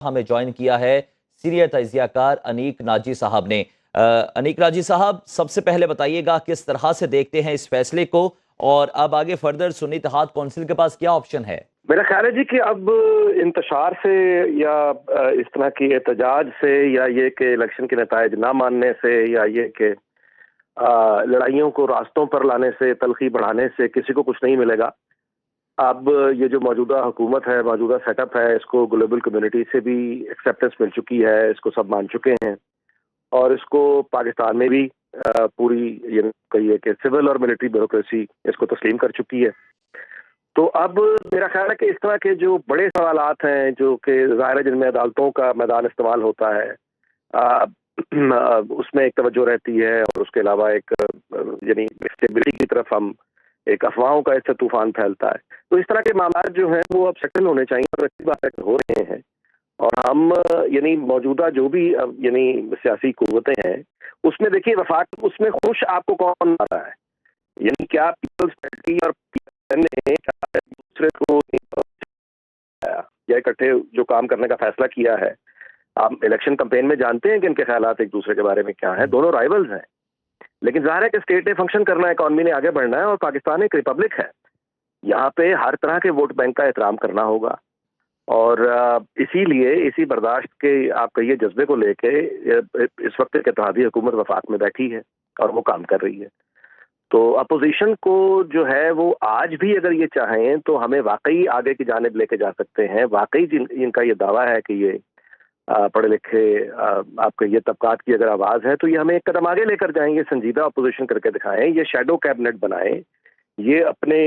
हमें ज्वाइन किया है सीनियर तजिया कार अनीक नाजी साहब ने। अनीक नाजी साहब, सबसे पहले बताइएगा किस तरह से देखते हैं इस फैसले को, और अब आगे फर्दर सुन्नी इत्तेहाद कौंसिल के पास क्या ऑप्शन है? मेरा ख्याल है जी कि अब इंतशार से या इस तरह की एहतजाज से या ये कि इलेक्शन के नतायज ना मानने से या ये कि लड़ाइयों को रास्तों पर लाने से, तलखी बढ़ाने से किसी को कुछ नहीं मिलेगा। अब ये जो मौजूदा हुकूमत है, मौजूदा सेटअप है, इसको ग्लोबल कम्युनिटी से भी एक्सेप्टेंस मिल चुकी है, इसको सब मान चुके हैं और इसको पाकिस्तान में भी पूरी ये कहिए कि सिविल और मिलिट्री ब्यूरोक्रेसी इसको तस्लीम कर चुकी है। तो अब मेरा ख्याल है कि इस तरह के जो बड़े सवालात हैं जो कि ज़ाहिर है जिनमें अदालतों का मैदान इस्तेमाल होता है, उसमें एक तवज्जो रहती है और उसके अलावा एक यानी स्टेबिलिटी की तरफ हम एक अफवाहों का इससे तूफान फैलता है। तो इस तरह के मामला जो हैं वो अब सेटल होने चाहिए और अच्छी बात है कि हो रहे हैं। और हम यानी मौजूदा जो भी यानी सियासी कुव्वतें हैं उसमें देखिए वफाक उसमें खुश आपको कौन आ रहा है, यानी क्या पीपल्स पार्टी और ने दूसरे को या इकट्ठे जो काम करने का फैसला किया है। आप इलेक्शन कैंपेन में जानते हैं कि इनके ख्यालात एक दूसरे के बारे में क्या है, दोनों राइवल्स हैं, लेकिन जाहिर है कि स्टेट ने फंक्शन करना है, इकॉनमी ने आगे बढ़ना है और पाकिस्तान एक रिपब्लिक है। यहाँ पे हर तरह के वोट बैंक का एहतराम करना होगा और इसीलिए इसी बर्दाश्त के आप कहिए जज्बे को लेके इस वक्त इत्तेहादी हुकूमत वफाक में बैठी है और वो काम कर रही है। तो अपोजिशन को जो है वो आज भी अगर ये चाहें तो हमें वाकई आगे की जानिब लेके जा सकते हैं। वाकई जिनका ये दावा है कि ये पढ़े लिखे आपके ये तबकात की अगर आवाज़ है तो ये हमें एक कदम आगे लेकर जाएंगे, संजीदा अपोजिशन करके दिखाएं, ये शैडो कैबिनेट बनाएं, ये अपने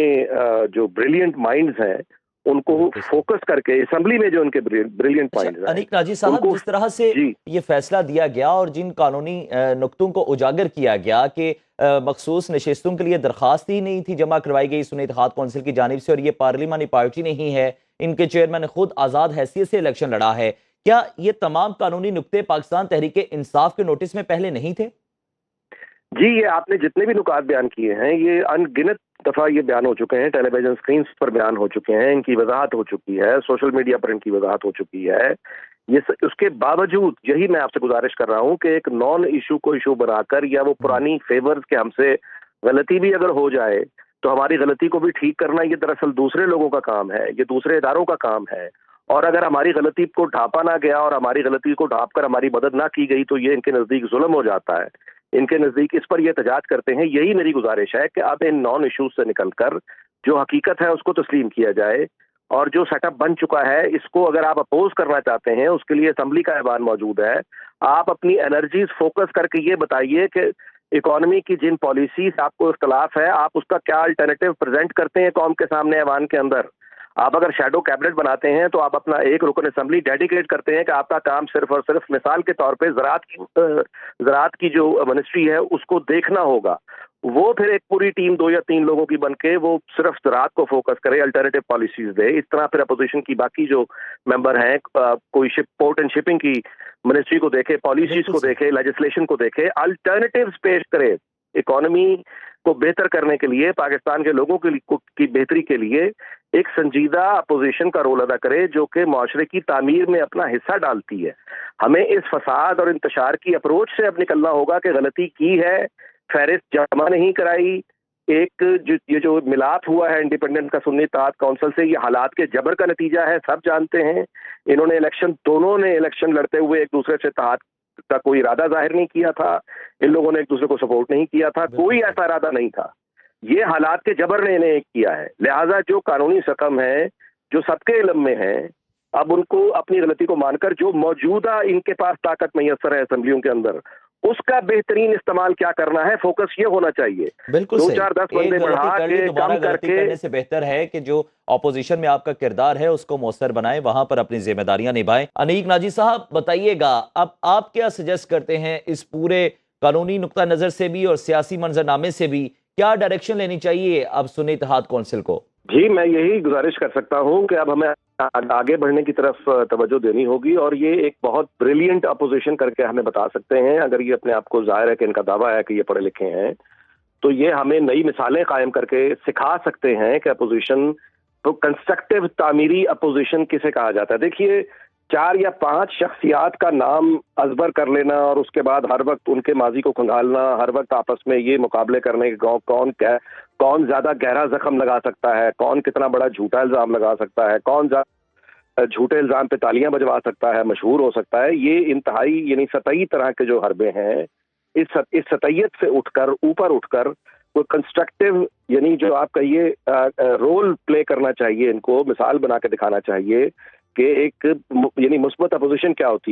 जो ब्रिलियंट माइंड्स हैं उनको फोकस करके असेंबली में जो उनके ब्रिलियंट माइंड्स हैं। अनीक नाजी साहब, जिस तरह से ये फैसला दिया गया और जिन कानूनी नुक्तों को उजागर किया गया कि मखसूस नशिस्तों के लिए दरखास्त ही नहीं थी जमा करवाई गई सुन्नी इत्तेहाद कौंसिल की जानिब से, और ये पार्लिमानी पार्टी नहीं है, इनके चेयरमैन ने खुद आज़ाद हैसियत से इलेक्शन लड़ा है, क्या ये तमाम कानूनी नुक्ते पाकिस्तान तहरीक इंसाफ के नोटिस में पहले नहीं थे? जी, ये आपने जितने भी नुकात बयान किए हैं ये अनगिनत दफ़ा ये बयान हो चुके हैं, टेलीविजन स्क्रीन पर बयान हो चुके हैं, इनकी वजाहत हो चुकी है, सोशल मीडिया पर इनकी वजाहत हो चुकी है। ये उसके बावजूद यही मैं आपसे गुजारिश कर रहा हूँ कि एक नॉन इशू को इशू बनाकर या वो पुरानी फेवर्स के हमसे गलती भी अगर हो जाए तो हमारी गलती को भी ठीक करना ये दरअसल दूसरे लोगों का काम है, ये दूसरे इदारों का काम है। और अगर हमारी गलती को ढांपा ना गया और हमारी गलती को ढांप कर हमारी मदद ना की गई तो ये इनके नज़दीक जुल्म हो जाता है, इनके नज़दीक इस पर ये एहतजाज करते हैं। यही मेरी गुजारिश है कि अब इन नॉन इशूज से निकलकर जो हकीकत है उसको तस्लीम किया जाए और जो सेटअप बन चुका है इसको अगर आप अपोज करना चाहते हैं उसके लिए असम्बली का ऐवान मौजूद है। आप अपनी एनर्जीज फोकस करके ये बताइए कि इकॉनमी की जिन पॉलिसीज आपको इख्तलाफ है आप उसका क्या अल्टरनेटिव प्रेजेंट करते हैं कौम के सामने ऐवान के अंदर। आप अगर शैडो कैबिनेट बनाते हैं तो आप अपना एक रुकन असेंबली डेडिकेट करते हैं कि आपका काम सिर्फ और सिर्फ मिसाल के तौर पे ज़राअत की जो मिनिस्ट्री है उसको देखना होगा। वो फिर एक पूरी टीम 2 या 3 लोगों की बनके वो सिर्फ ज़राअत को फोकस करे, अल्टरनेटिव पॉलिसीज दे। इस तरह फिर अपोजिशन की बाकी जो मेंबर हैं कोई पोर्ट एंड शिपिंग की मिनिस्ट्री को देखे, पॉलिसीज को देखे, लेजिस्लेशन को देखे, अल्टरनेटिव्स पेश करे इकॉनमी को बेहतर करने के लिए, पाकिस्तान के लोगों की बेहतरी के लिए एक संजीदा अपोजिशन का रोल अदा करे जो कि माशरे की तामीर में अपना हिस्सा डालती है। हमें इस फसाद और इंतशार की अप्रोच से अब निकलना होगा कि गलती की है, फहरिस्त जमा नहीं कराई, एक ये जो मिलाप हुआ है इंडिपेंडेंट का सुन्नी इत्तेहाद काउंसिल से ये हालात के जबर का नतीजा है, सब जानते हैं। इन्होंने दोनों ने इलेक्शन लड़ते हुए एक दूसरे से इत्तेहाद का कोई इरादा जाहिर नहीं किया था, इन लोगों ने एक दूसरे को सपोर्ट नहीं किया था, कोई ऐसा इरादा नहीं था, ये हालात के जबर ने इन्हें किया है। लिहाजा जो कानूनी सकम है जो सबके इल्म में है अब उनको अपनी गलती को मानकर जो मौजूदा इनके पास ताकत मैसर है असेंबलियों के अंदर उसका बेहतरीन इस्तेमाल क्या करना है, फोकस ये होना चाहिए। बिल्कुल 2-4-10 बंदे बढ़ा के दोबारा गलती करने से बेहतर है कि जो ऑपोजिशन में आपका किरदार है उसको मौसर बनाएं, वहां पर अपनी जिम्मेदारियां निभाएं। अनीक नाजी साहब बताइएगा, अब आप क्या सजेस्ट करते हैं इस पूरे कानूनी नुक्ता नजर से भी और सियासी मंजरनामे से भी, क्या डायरेक्शन लेनी चाहिए अब सुन्नी इत्तेहाद कौंसिल को? जी, मैं यही गुजारिश कर सकता हूं कि अब हमें आगे बढ़ने की तरफ तवज्जो देनी होगी और ये एक बहुत ब्रिलियंट अपोजिशन करके हमें बता सकते हैं। अगर ये अपने आप को जाहिर है कि इनका दावा है कि ये पढ़े लिखे हैं तो ये हमें नई मिसालें कायम करके सिखा सकते हैं कि अपोजिशन तो कंस्ट्रक्टिव तामीरी अपोजिशन किसे कहा जाता है। देखिए 4 یا 5 شخصیات کا نام ازبر کر لینا اور اس کے بعد ہر وقت ان کے ماضی کو کھنگالنا، ہر وقت آپس میں یہ مقابلے کرنے کہ کون زیادہ گہرا زخم لگا سکتا ہے، کون کتنا بڑا جھوٹا الزام لگا سکتا ہے، کون زیادہ جھوٹے الزام پہ تالیاں بجوا سکتا ہے، مشہور ہو سکتا ہے، یہ انتہائی یعنی سطحی طرح کے جو حربے ہیں، اس سطحیت سے اٹھ کر اوپر اٹھ کر کوئی کنسٹرکٹیو یعنی جو آپ کہیے رول پلے کرنا چاہیے، ان کو مثال بنا کے دکھانا چاہیے کہ ایک یعنی مثبت اپوزیشن کیا ہوتی ہے،